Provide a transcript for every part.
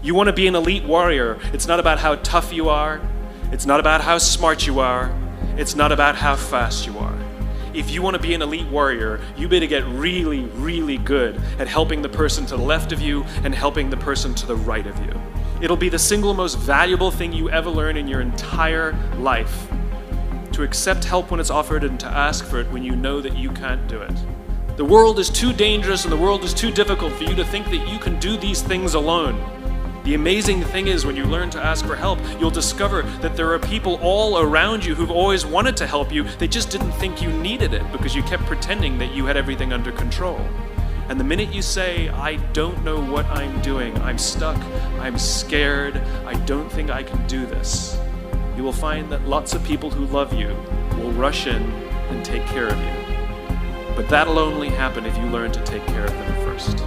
You want to be an elite warrior. It's not about how tough you are. It's not about how smart you are. It's not about how fast you are. If you want to be an elite warrior, you better get really, really good at helping the person to the left of you and helping the person to the right of you. It'll be the single most valuable thing you ever learn in your entire life. To accept help when it's offered and to ask for it when you know that you can't do it. The world is too dangerous and the world is too difficult for you to think that you can do these things alone. The amazing thing is, when you learn to ask for help, you'll discover that there are people all around you who've always wanted to help you. They just didn't think you needed it because you kept pretending that you had everything under control. And the minute you say, I don't know what I'm doing, I'm stuck, I'm scared, I don't think I can do this, you will find that lots of people who love you will rush in and take care of you. But that'll only happen if you learn to take care of them first.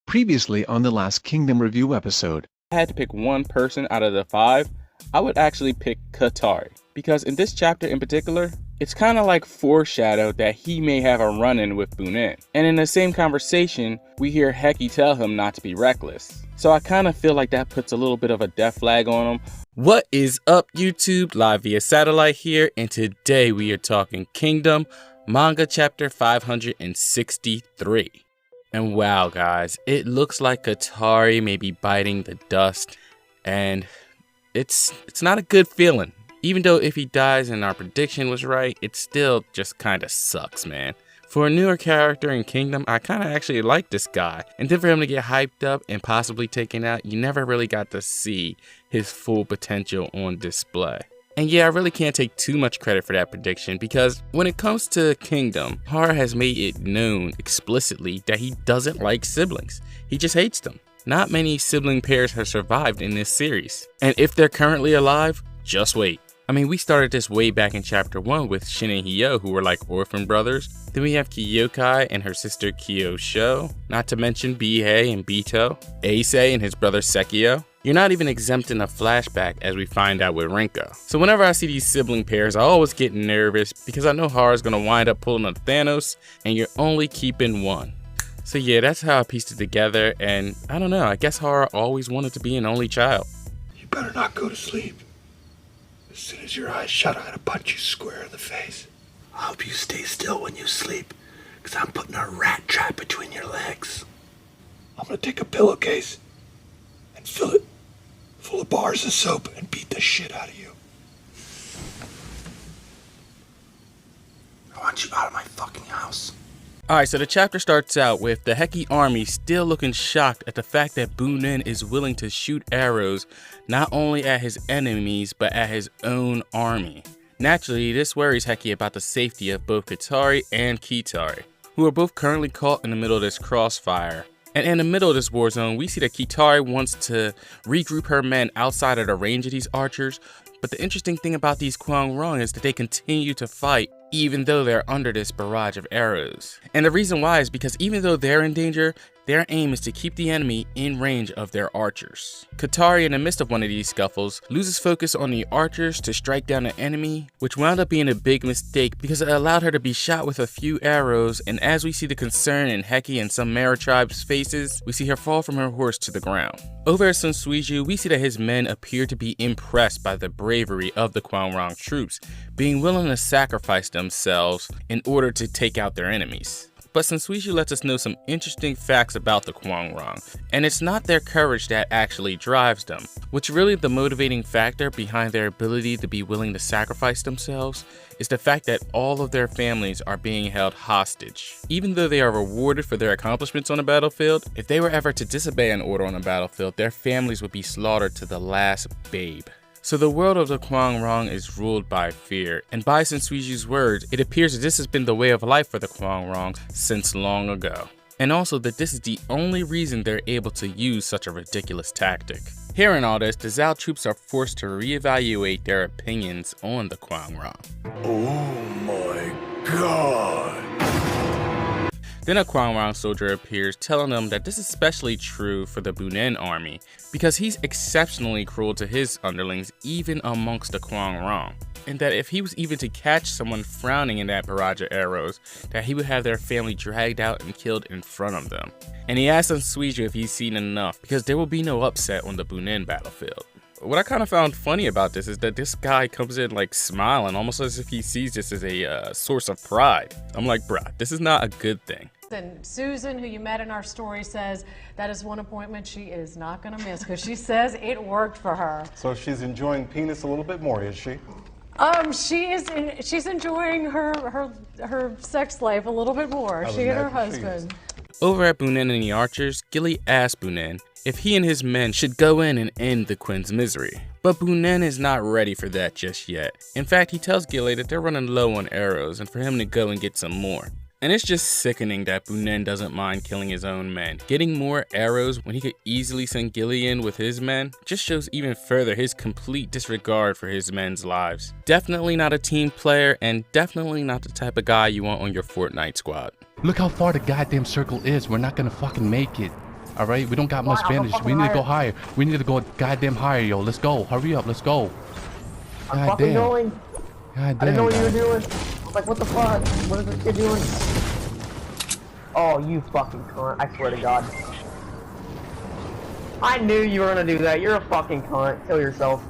Previously on the Last Kingdom review episode. If I had to pick one person out of the 5, I would actually pick Katari. Because in this chapter in particular, it's kind of like foreshadowed that he may have a run-in with Bunen. And in the same conversation, we hear Heki tell him not to be reckless. So I kind of feel like that puts a little bit of a death flag on him. What is up, YouTube? Live via satellite here, and today we are talking Kingdom, Manga chapter 563. And wow, guys, it looks like Katari may be biting the dust, and it's not a good feeling. Even though if he dies and our prediction was right, it still just kind of sucks, man. For a newer character in Kingdom, I kind of actually like this guy. And then for him to get hyped up and possibly taken out, you never really got to see his full potential on display. And yeah, I really can't take too much credit for that prediction, because when it comes to Kingdom, Hara has made it known explicitly that he doesn't like siblings. He just hates them. Not many sibling pairs have survived in this series. And if they're currently alive, just wait. I mean, we started this way back in chapter 1 with Shin and Hyo, who were like orphan brothers. Then we have Kyokai and her sister Kyosho, not to mention Bihei and Bito, Eisei and his brother Sekio. You're not even exempt in a flashback, as we find out with Rinko. So whenever I see these sibling pairs, I always get nervous because I know Hara's gonna wind up pulling a Thanos, and you're only keeping one. So yeah, that's how I pieced it together, and I don't know, I guess Hara always wanted to be an only child. You better not go to sleep. As soon as your eyes shut, I'm gonna punch you square in the face. I hope you stay still when you sleep, because I'm putting a rat trap between your legs. I'm gonna take a pillowcase and fill it full of bars of soap and beat the shit out of you. I want you out of my fucking house. Alright, so the chapter starts out with the Heki army still looking shocked at the fact that Bunen is willing to shoot arrows not only at his enemies but at his own army. Naturally, this worries Heki about the safety of both Katari and Kitari, who are both currently caught in the middle of this crossfire. And in the middle of this war zone, we see that Kitari wants to regroup her men outside of the range of these archers. But the interesting thing about these Kwangrong is that they continue to fight even though they're under this barrage of arrows. And the reason why is because even though they're in danger, their aim is to keep the enemy in range of their archers. Katari, in the midst of one of these scuffles, loses focus on the archers to strike down the enemy, which wound up being a big mistake because it allowed her to be shot with a few arrows, and as we see the concern in Heki and some Mara tribe's faces, we see her fall from her horse to the ground. Over at Sun Suiju, we see that his men appear to be impressed by the bravery of the Kwangrong troops, being willing to sacrifice themselves in order to take out their enemies. But Sun Suiju lets us know some interesting facts about the Kwangrong, and it's not their courage that actually drives them. What's really the motivating factor behind their ability to be willing to sacrifice themselves is the fact that all of their families are being held hostage. Even though they are rewarded for their accomplishments on the battlefield, if they were ever to disobey an order on the battlefield, their families would be slaughtered to the last babe. So the world of the Kwangrong is ruled by fear, and by Sun Suiju's words, it appears that this has been the way of life for the Kwangrong since long ago. And also that this is the only reason they're able to use such a ridiculous tactic. Hearing all this, the Zhao troops are forced to reevaluate their opinions on the Kwangrong. Oh my god. Then a Kwangrang soldier appears, telling them that this is especially true for the Bunen army, because he's exceptionally cruel to his underlings even amongst the Kwangrang, and that if he was even to catch someone frowning in that barrage of arrows, that he would have their family dragged out and killed in front of them. And he asks Suiju if he's seen enough, because there will be no upset on the Bunen battlefield. What I kind of found funny about this is that this guy comes in like smiling, almost as if he sees this as a source of pride. I'm like, bruh, this is not a good thing. And Susan, who you met in our story, says that is one appointment she is not going to miss because she says it worked for her. So she's enjoying penis a little bit more, is she? She's enjoying her sex life a little bit more. She and her husband. Over at Bunen and the Archers, Gilly asks Bunen if he and his men should go in and end the Queen's misery. But Bunen is not ready for that just yet. In fact, he tells Gilly that they're running low on arrows and for him to go and get some more. And it's just sickening that Bunen doesn't mind killing his own men. Getting more arrows when he could easily send Gilly in with his men just shows even further his complete disregard for his men's lives. Definitely not a team player, and definitely not the type of guy you want on your Fortnite squad. Look how far the goddamn circle is. We're not gonna fucking make it. Alright, we don't got much bandage. We need to go higher. We need to go goddamn higher, yo. Let's go. Hurry up, let's go. I'm fucking going. God I didn't know what you were doing. Like, what the fuck? What is this kid doing? Oh, you fucking cunt. I swear to God. I knew you were gonna do that. You're a fucking cunt. Kill yourself.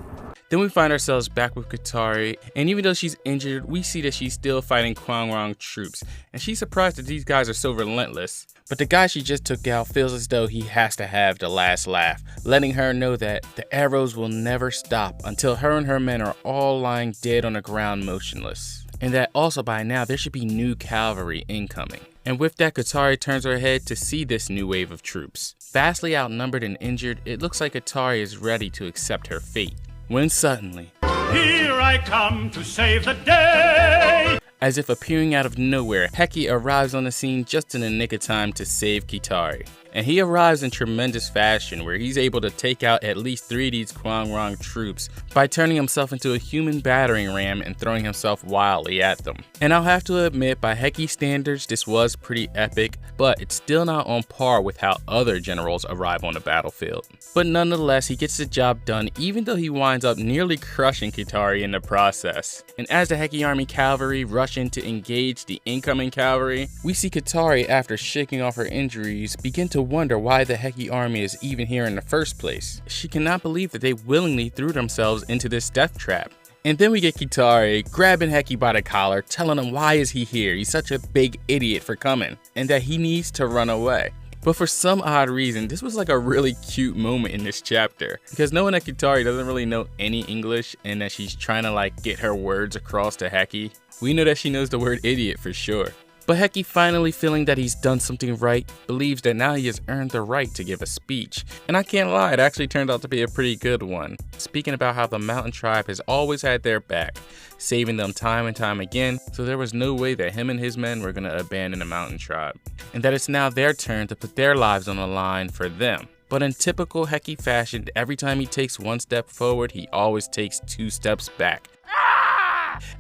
Then we find ourselves back with Katari, and even though she's injured, we see that she's still fighting Kwangrang troops, and she's surprised that these guys are so relentless. But the guy she just took out feels as though he has to have the last laugh, letting her know that the arrows will never stop until her and her men are all lying dead on the ground motionless. And that also by now there should be new cavalry incoming. And with that, Katari turns her head to see this new wave of troops. Vastly outnumbered and injured, it looks like Katari is ready to accept her fate. When suddenly, here I come to save the day! As if appearing out of nowhere, Heki arrives on the scene just in the nick of time to save Kitari. And he arrives in tremendous fashion, where he's able to take out at least 3 of these Kwangrang troops by turning himself into a human battering ram and throwing himself wildly at them. And I'll have to admit, by Heki standards, this was pretty epic, but it's still not on par with how other generals arrive on the battlefield. But nonetheless, he gets the job done, even though he winds up nearly crushing Kitari in the process. And as the Heki army cavalry rush in to engage the incoming cavalry, we see Kitari, after shaking off her injuries, begin to wonder why the Heki army is even here in the first place. She cannot believe that they willingly threw themselves into this death trap. And then we get Kitari grabbing Heki by the collar, telling him why is he here, he's such a big idiot for coming, and that he needs to run away. But for some odd reason, this was like a really cute moment in this chapter, because knowing that Kitari doesn't really know any English and that she's trying to like get her words across to Heki, we know that she knows the word idiot for sure. But Heki, finally feeling that he's done something right, believes that now he has earned the right to give a speech. And I can't lie, it actually turned out to be a pretty good one, speaking about how the mountain tribe has always had their back, saving them time and time again, so there was no way that him and his men were going to abandon the mountain tribe, and that it's now their turn to put their lives on the line for them. But in typical Heki fashion, every time he takes 1 step forward, he always takes 2 steps back.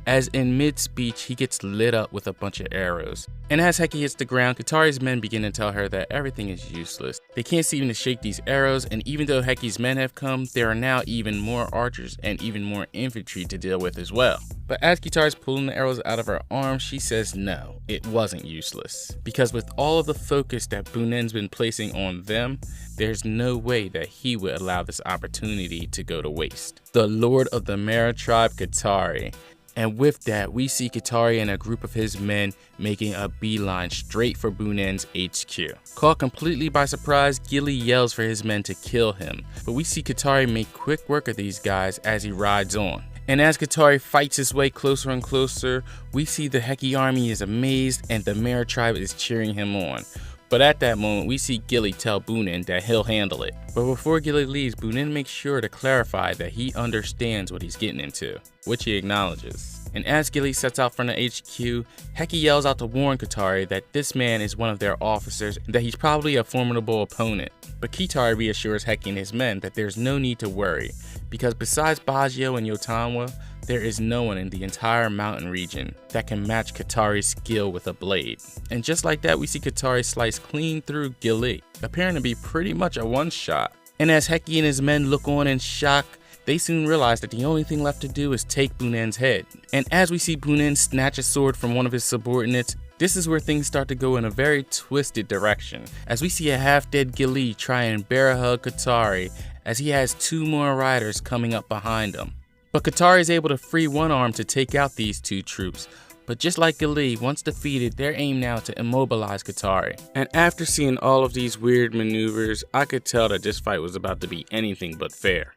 As in mid-speech, he gets lit up with a bunch of arrows. And as Heki hits the ground, Katari's men begin to tell her that everything is useless. They can't seem to shake these arrows, and even though Heki's men have come, there are now even more archers and even more infantry to deal with as well. But as Kitari's pulling the arrows out of her arms, she says no, it wasn't useless. Because with all of the focus that Bunen's been placing on them, there's no way that he would allow this opportunity to go to waste. The Lord of the Mara tribe, Katari. And with that, we see Kitari and a group of his men making a beeline straight for Bunen's HQ. Caught completely by surprise, Gilly yells for his men to kill him, but we see Kitari make quick work of these guys as he rides on. And as Kitari fights his way closer and closer, we see the Heki army is amazed and the Mara tribe is cheering him on. But at that moment, we see Gilly tell Bunen that he'll handle it. But before Gilly leaves, Bunen makes sure to clarify that he understands what he's getting into, which he acknowledges. And as Gilly sets out from the HQ, Heki yells out to warn Kitari that this man is one of their officers and that he's probably a formidable opponent. But Kitari reassures Heki and his men that there's no need to worry, because besides Baggio and Yotanwa, there is no one in the entire mountain region that can match Katari's skill with a blade. And just like that, we see Katari slice clean through Gilly, appearing to be pretty much a one-shot. And as Heki and his men look on in shock, they soon realize that the only thing left to do is take Bunen's head. And as we see Bunen snatch a sword from one of his subordinates, this is where things start to go in a very twisted direction, as we see a half-dead Gilly try and bear hug Katari as he has 2 more riders coming up behind him. But Katari is able to free one arm to take out these 2 troops. But just like Gilly, once defeated, their aim now to immobilize Katari. And after seeing all of these weird maneuvers, I could tell that this fight was about to be anything but fair.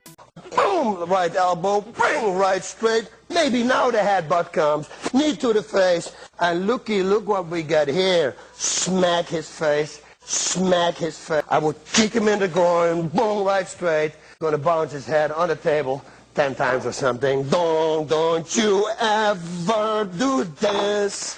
Boom, right elbow, bang, right straight. Maybe now the headbutt comes. Knee to the face. And look what we got here. Smack his face. Smack his face. I would kick him in the groin. Boom, right straight. Gonna bounce his head on the table 10 times or something. Don't you ever do this.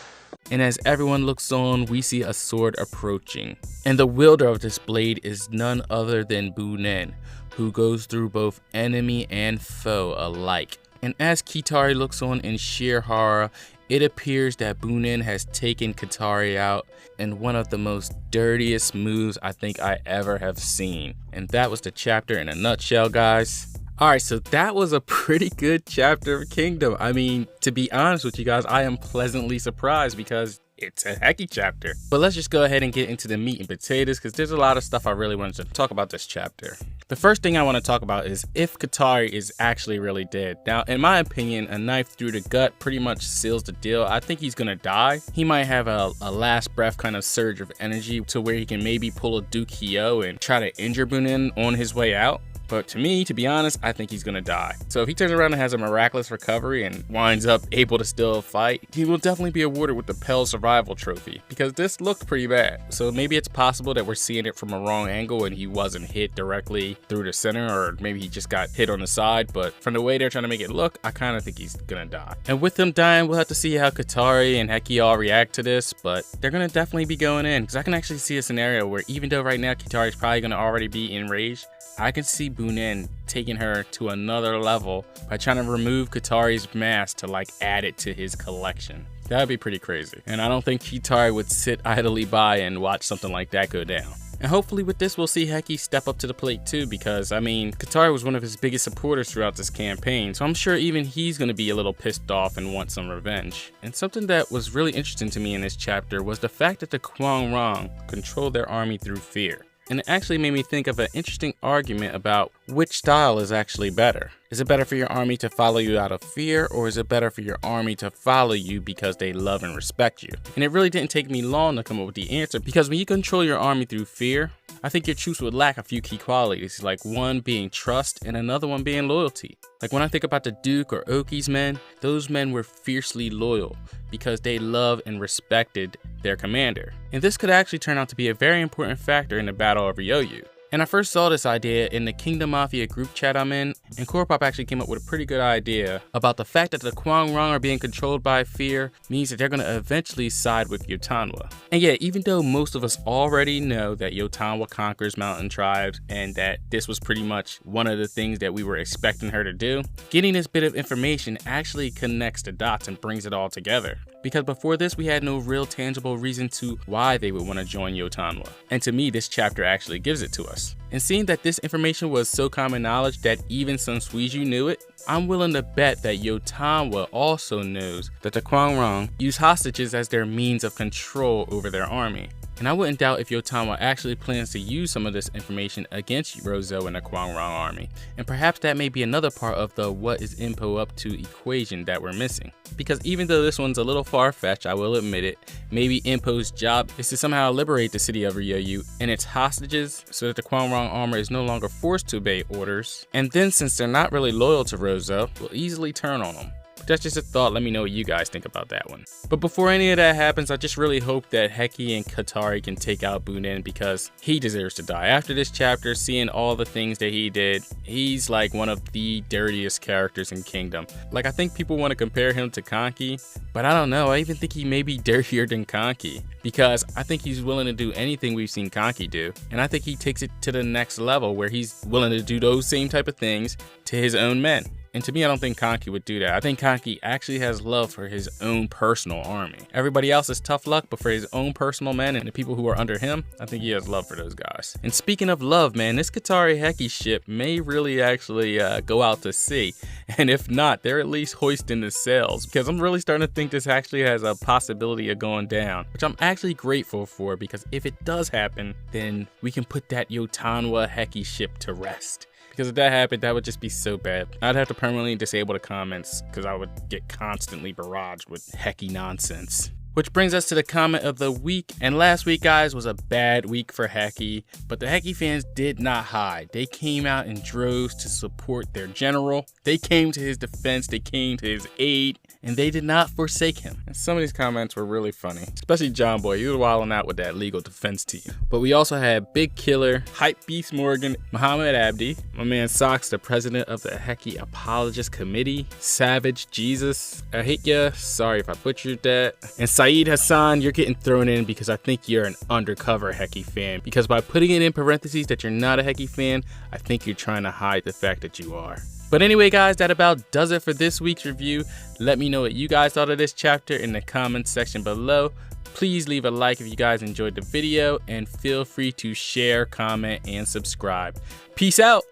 And as everyone looks on, we see a sword approaching. And the wielder of this blade is none other than Bunen, who goes through both enemy and foe alike. And as Katari looks on in sheer horror, it appears that Bunen has taken Katari out in one of the most dirtiest moves I think I ever have seen. And that was the chapter in a nutshell, guys. Alright, so that was a pretty good chapter of Kingdom. I mean, to be honest with you guys, I am pleasantly surprised because it's a Heki chapter. But let's just go ahead and get into the meat and potatoes, because there's a lot of stuff I really wanted to talk about this chapter. The first thing I want to talk about is if Katari is actually really dead. Now, in my opinion, a knife through the gut pretty much seals the deal. I think he's gonna die. He might have a last breath kind of surge of energy to where he can maybe pull a Dukyo and try to injure Bunen on his way out. But to me, to be honest, I think he's gonna die. So if he turns around and has a miraculous recovery and winds up able to still fight, he will definitely be awarded with the Pell Survival Trophy, because this looked pretty bad. So maybe it's possible that we're seeing it from a wrong angle and he wasn't hit directly through the center, or maybe he just got hit on the side. But from the way they're trying to make it look, I kind of think he's gonna die. And with him dying, we'll have to see how Katari and Heki all react to this, but they're gonna definitely be going in, because I can actually see a scenario where even though right now Katari's probably gonna already be enraged, I can see Bunen taking her to another level by trying to remove Katari's mask to like add it to his collection. That would be pretty crazy. And I don't think Katari would sit idly by and watch something like that go down. And hopefully with this, we'll see Heki step up to the plate too, because I mean, Katari was one of his biggest supporters throughout this campaign, so I'm sure even he's going to be a little pissed off and want some revenge. And something that was really interesting to me in this chapter was the fact that the Kwang Rong controlled their army through fear. And it actually made me think of an interesting argument about which style is actually better. Is it better for your army to follow you out of fear, or is it better for your army to follow you because they love and respect you? And it really didn't take me long to come up with the answer, because when you control your army through fear, I think your troops would lack a few key qualities, like one being trust and another one being loyalty. Like when I think about the Duke or Oki's men, those men were fiercely loyal because they loved and respected their commander. And this could actually turn out to be a very important factor in the Battle of Ryoyu. And I first saw this idea in the Kingdom Mafia group chat I'm in, and Corpop actually came up with a pretty good idea about the fact that the Kwang Rong are being controlled by fear means that they're going to eventually side with Yotanwa. And yeah, even though most of us already know that Yotanwa conquers mountain tribes and that this was pretty much one of the things that we were expecting her to do, getting this bit of information actually connects the dots and brings it all together. Because before this, we had no real tangible reason to why they would want to join Yotanwa. And to me, this chapter actually gives it to us. And seeing that this information was so common knowledge that even Sun Suiju knew it, I'm willing to bet that Yotanwa also knows that the Kwang Rong use hostages as their means of control over their army. And I wouldn't doubt if Yotanwa actually plans to use some of this information against Rozo and the Kwang Rong army. And perhaps that may be another part of the what is Impo up to equation that we're missing. Because even though this one's a little far-fetched, I will admit it, maybe Impo's job is to somehow liberate the city of Ryoyu and its hostages so that the Kwang Rong army is no longer forced to obey orders. And then since they're not really loyal to Rozo, we'll easily turn on them. That's just a thought. Let me know what you guys think about that one. But before any of that happens, I just really hope that Heki and Katari can take out Bunen, because he deserves to die. After this chapter, seeing all the things that he did, he's like one of the dirtiest characters in Kingdom. Like, I think people want to compare him to Kanki, but I don't know. I even think he may be dirtier than Kanki, because I think he's willing to do anything we've seen Kanki do. And I think he takes it to the next level where he's willing to do those same type of things to his own men. And to me, I don't think Kanki would do that. I think Kanki actually has love for his own personal army. Everybody else is tough luck, but for his own personal men and the people who are under him, I think he has love for those guys. And speaking of love, man, this Qatari Heki ship may really actually go out to sea. And if not, they're at least hoisting the sails, because I'm really starting to think this actually has a possibility of going down, which I'm actually grateful for, because if it does happen, then we can put that Yotanwa Heki ship to rest. Because if that happened, that would just be so bad. I'd have to permanently disable the comments because I would get constantly barraged with Heki nonsense. Which brings us to the comment of the week. And last week, guys, was a bad week for Heki. But the Heki fans did not hide. They came out in droves to support their general. They came to his defense. They came to his aid. And they did not forsake him. And some of these comments were really funny. Especially John Boy. He was wilding out with that legal defense team. But we also had Big Killer, Hype Beast Morgan, Muhammad Abdi, my man Socks, the president of the Heki Apologist Committee, Savage Jesus, Ahitya, sorry if I butchered that, and Saeed Hassan, you're getting thrown in because I think you're an undercover Heki fan. Because by putting it in parentheses that you're not a Heki fan, I think you're trying to hide the fact that you are. But anyway, guys, that about does it for this week's review. Let me know what you guys thought of this chapter in the comments section below. Please leave a like if you guys enjoyed the video, and feel free to share, comment, and subscribe. Peace out.